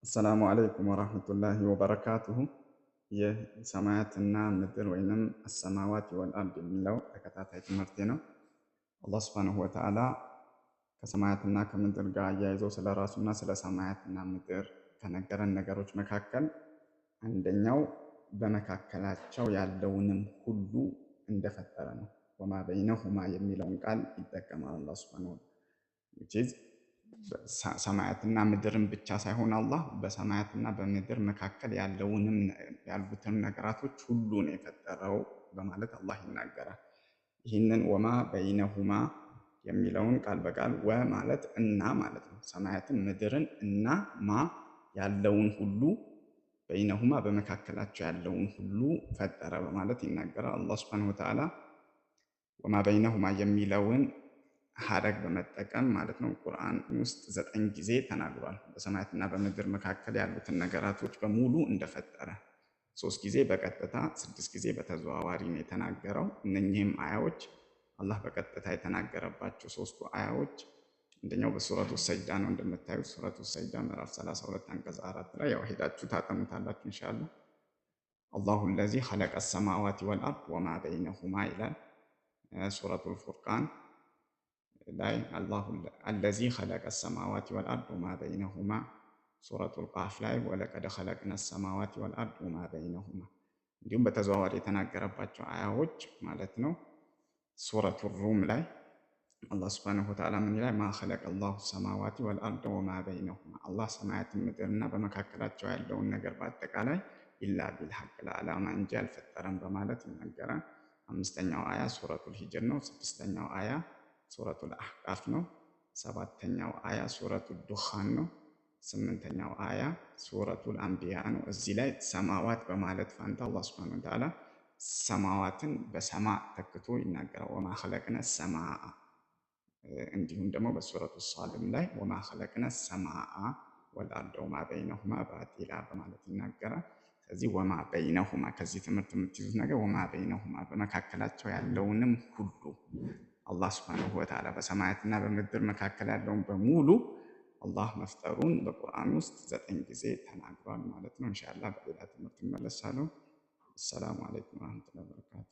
አሰላሙ አለይኩም ወራህመቱላሂ ወበረካቱሁ። ይህ ሰማያትና ምድር ወይንም አሰማዋት ወልአርድ የሚለው ተከታታይ ትምህርቴ ነው። አላህ ሱብሓነሁ ወተዓላ ከሰማያትና ከምድር ጋር አያይዞ ስለ ራሱና ስለ ሰማያትና ምድር ከነገረን ነገሮች መካከል አንደኛው በመካከላቸው ያለውንም ሁሉ እንደፈጠረ ነው። ወማ በይነሁማ የሚለውን ቃል ይጠቀማል አላህ ሱብሓነሁ ወተዓላ። ሰማያትና ምድርን ብቻ ሳይሆን አላህ በሰማያትና በምድር መካከል ያሉትን ነገራቶች ሁሉ ነው የፈጠረው በማለት አላህ ይናገራል። ይህንን ወማ በይነሁማ የሚለውን ቃል በቃል ወ ማለት እና ማለት ነው። ሰማያትን ምድርን እና ማ ያለውን ሁሉ በይነሁማ በመካከላቸው ያለውን ሁሉ ፈጠረ በማለት ይናገራል አላህ ሱብሓነሁ ወተዓላ። ወማ በይነሁማ የሚለውን ሀረግ በመጠቀም ማለት ነው ቁርአን ውስጥ 9 ጊዜ ተናግሯል። በሰማያትና በምድር መካከል ያሉትን ነገራቶች በሙሉ እንደፈጠረ 3 ጊዜ በቀጥታ 6 ጊዜ በተዘዋዋሪ ነው የተናገረው። እነኚህም አያዎች አላህ በቀጥታ የተናገረባቸው ሶስቱ አያዎች አንደኛው በሱረቱ ሰጅዳ ነው። እንደምታዩት ሱረቱ ሰጅዳ ምዕራፍ 32 አንቀጽ 4 ላይ ያው ሄዳችሁ ታጠኑታላችሁ ኢንሻአላህ። አላሁ አለዚ ኸለቀ ሰማዋቲ ወልአርድ ወማ በይነሁማ ይላል። ሱረቱል ፉርቃን ላይ አላሁ አለዚ ኸለቀ ሰማዋቲ ወልአርድ ወማ በይነሁማ፣ ሱረቱል ቃፍ ላይ ወለቀድ ኸለቅነ ሰማዋቲ ወልአርድ ወማ በይነሁማ። እንዲሁም በተዘዋዋሪ የተናገረባቸው አያዎች ማለት ነው። ሱረቱል ሩም ላይ አላህ ሱብሓነሁ ወተዓላ ምን ይላል? ማ ኸለቀ አላሁ ሰማዋቲ ወልአርድ ወማ በይነሁማ፣ አላህ ሰማያትን ምድርና በመካከላቸው ያለውን ነገር በአጠቃላይ ኢላ ቢልሐቅ ለዓላማ እንጂ አልፈጠረም በማለት ይናገራል። 5ኛው አያ ሱረቱል ሂጅር ነው። 6ኛው አያ ሱረቱል አህቃፍ ነው። 7ኛው አያ ሱረቱል ዱኻን ነው። 8ኛው አያ ሱረቱል አንቢያ ነው። እዚህ ላይ ሰማዋት በማለት ፋንታ አላህ ሱብሓነሁ ወተዓላ ሰማዋትን በሰማ ተክቶ ይናገራል። ወማ ኸለቅነ ሰማአ። እንዲሁም ደግሞ በሱረቱ ሷልም ላይ ወማ ኸለቅነ ሰማአ ወልአርደ ወማ በይነሁማ ባጢላ በማለት ይናገራል። ስለዚህ ወማ በይነሁማ ከዚህ ትምህርት የምትይዙት ነገር ወማ በይነሁማ በመካከላቸው ያለውንም ሁሉ አላህ ሱብሓነሁ ወተዓላ በሰማያትና በምድር መካከል ያለውን በሙሉ አላህ መፍጠሩን በቁርአን ውስጥ 9 ጊዜ ተናግሯል ማለት ነው። ኢንሻአላህ በሌላ ትምህርት እመለሳለሁ። አሰላሙ አለይኩም ወራህመቱላሂ ወበረካቱ።